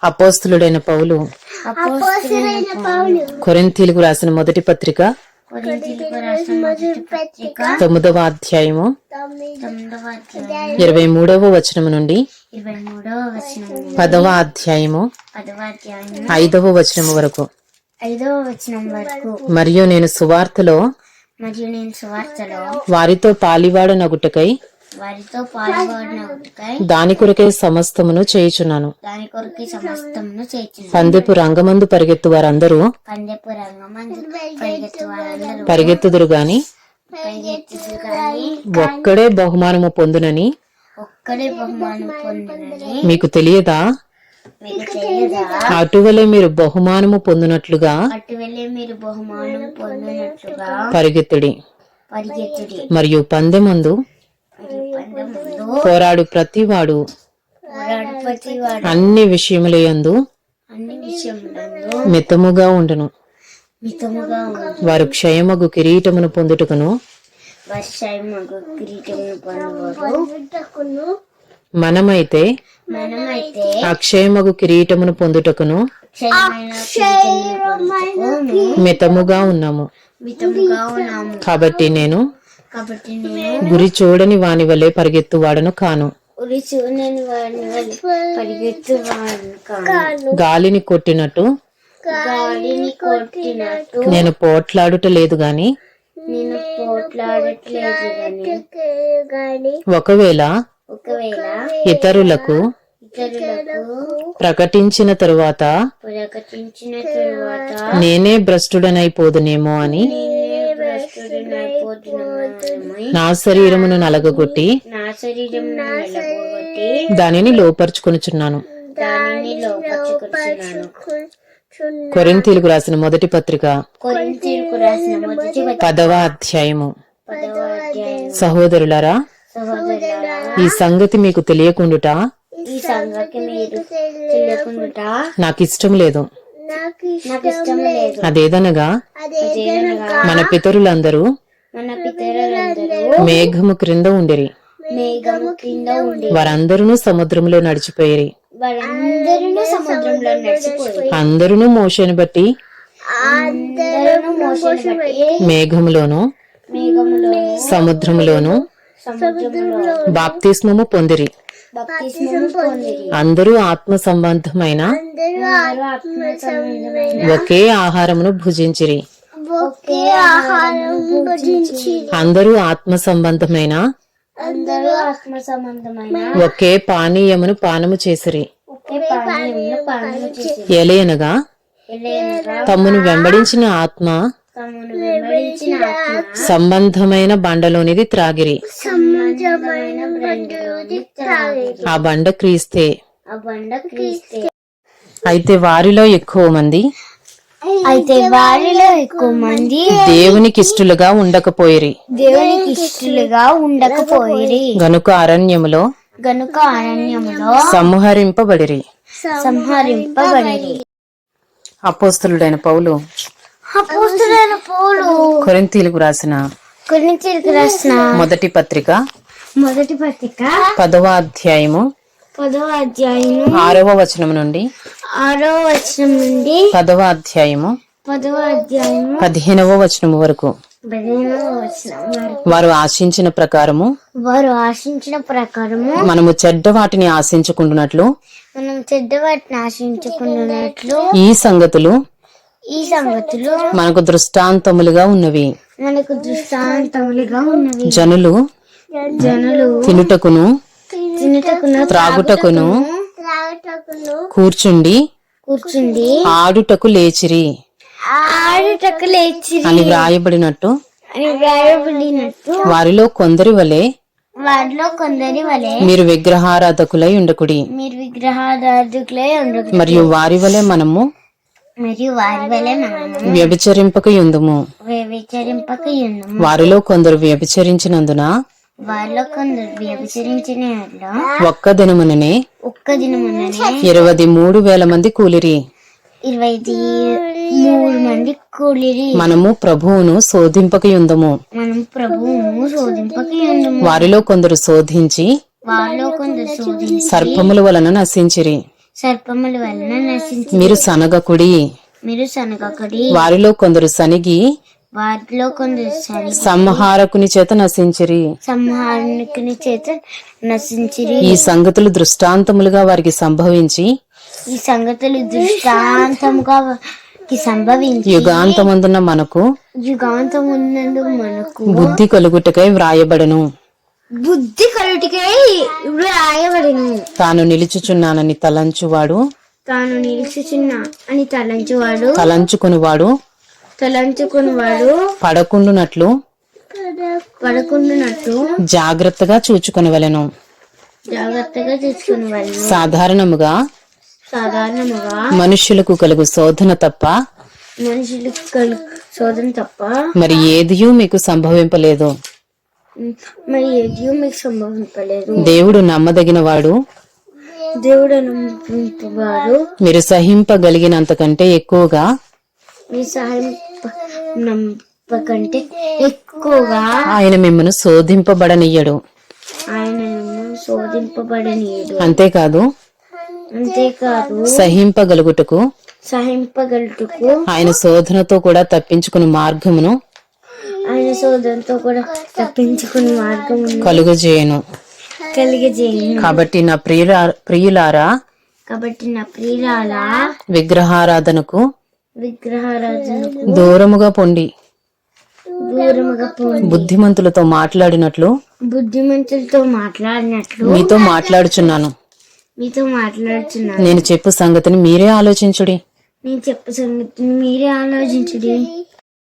అపోస్తలుడైన పౌలు కొరింథీయులకు రాసిన మొదటి పత్రిక 9వ అధ్యాయము 23వ వచనము నుండి 10వ అధ్యాయము 5వ వచనము వరకు. మరియు నేను సువార్తలో వారితో పాలివాడనగుటకై దాని కొరకే సమస్తమును చేయుచున్నాను. పందెపు రంగమందు పరిగెత్తు వారందరూ పరిగెత్తుదురు గాని ఒక్కడే బహుమానము పొందునని మీకు తెలియదా? అటువలే మీరు బహుమానము పొందినట్లుగా పరిగెత్తుడి. మరియు పందెమందు పోరాడు ప్రతివాడు అన్ని విషయములందు మితముగా ఉండును. వారు క్షయమగు కిరీటమును పొందుటకును మనమైతే అక్షయమగు కిరీటమును పొందుటకును మితముగా ఉన్నాము. కాబట్టి నేను గురి చూడని వాని వలె పరిగెత్తువాడను కాను. గాలిని కొట్టినట్టు నేను పోట్లాడుట లేదు గాని ఒకవేళ ఇతరులకు ప్రకటించిన తరువాత నేనే భ్రష్టుడనైపోదునేమో అని నా శరీరమును నలగగొట్టి దానిని లోపరుచుకొనుచున్నాను. కొరింథీయులకు రాసిన మొదటి పత్రిక 10వ అధ్యాయము. సహోదరులారా, ఈ సంగతి మీకు తెలియకుండుట నాకు ఇష్టం లేదు. అదేదనగా మన పితరులందరూ మేఘము క్రింద ఉండిరి. వారందరూ సముద్రంలో నడిచిపోయిరి. అందరూ మోషేను బట్టి మేఘములోను సముద్రములోను బాప్తిస్మము పొందిరి. అందరూ ఆత్మ సంబంధమైన ఒకే ఆహారమును భుజించిరి. అందరూ ఆత్మ సంబంధమైన ఒకే పానీయమును పానము చేసిరి. ఎలయనగా తమను వెంబడించిన ఆత్మ సంబంధమైన బండలోనిది త్రాగిరి. ఆ బండ క్రీస్తే. అయితే వారిలో ఎక్కువ మంది దేవునికి ఇష్టలుగా ఉండకపోయిరి. గనుక అరణ్యములో సంహరింపబడిరి. అపోస్తలుడైన పౌలు కొరింథీయులకు రాసిన మొదటి పత్రిక 10వ అధ్యాయము 6వ వచనం నుండి 10వ అధ్యాయము 15వ వచనము వరకు. వారు ఆశించిన ప్రకారము మనము చెడ్డ వాటిని ఆశించుకుంటున్నట్లు ఈ సంగతులు మనకు దృష్టాంతములుగా ఉన్నవి. జనులు తినుటకును త్రాగుటకును కూర్చుండి ఆడుటకు లేచిరి అని వ్రాయబడినట్టు వారిలో కొందరి వలె మీరు విగ్రహారాధకులై ఉండకుడి. మరియు వారి వలె మనము వ్యభిచరింపక యుందుము. వారిలో కొందరు వ్యభిచరించినందున ఒక్క దినముననే 23,000 మంది కూలిరి. మనము ప్రభువును శోధింపకయుందము. వారిలో కొందరు శోధించి సర్పముల వలన నశించిరి. సర్పముల వలన నశించి మీరు సనగకుడి. మీరు సనగకుడి. వారిలో కొందరు సనిగి వారిలో కొందరు సనిగి సంహారకుని చేత నశించిరి. సంహారకుని చేత నశించిరి. ఈ సంగతులు దృష్టాంతములుగా వారికి సంభవించి ఈ సంగతులు దృష్టాంతముగా సంభవించి యుగాంతమందున్న మనకు యుగాంతమున్నందు మనకు బుద్ధి కలుగుటకై వ్రాయబడను. బుద్ధి కలుటికై వ్రాయబడిను. తాను నిలుచుచున్నానని తలంచువాడు తాను నిలిచిచున్న అని తలంచువాడు తలంచుకునివాడు పడకుండునట్లు జాగ్రత్తగా చూచుకొనవలెను. జాగ్రత్తగా చూసుకుని సాధారణముగా మనుష్యులకు కలుగు శోధన తప్ప మనుషులకు శోధన తప్ప మరి ఏదియూ మీకు సంభవింపలేదు. మీకు సంభవింపలేదు. దేవుడు నమ్మదగినవాడు. దేవుడు నమ్మవాడు. మీరు సహింపగలిగినంతకంటే ఎక్కువగా మీ సహాయం నమ్మకంటే ఎక్కువగా ఆయన మిమ్మల్ని శోధింపబడనియ్యడు. ఆయన శోధింపబడనీయడు. అంతేకాదు సహింపగలుగుటకు ఆయన శోధనతో కూడా తప్పించుకుని మార్గమును కలుగజేయను. కాబట్టి నా ప్రియులారా విగ్రహారాధనకు దూరముగా పొండి. బుద్ధిమంతులతో మాట్లాడినట్లు మీతో మాట్లాడుచున్నాను. నేను చెప్పు సంగతిని మీరే ఆలోచించుడి.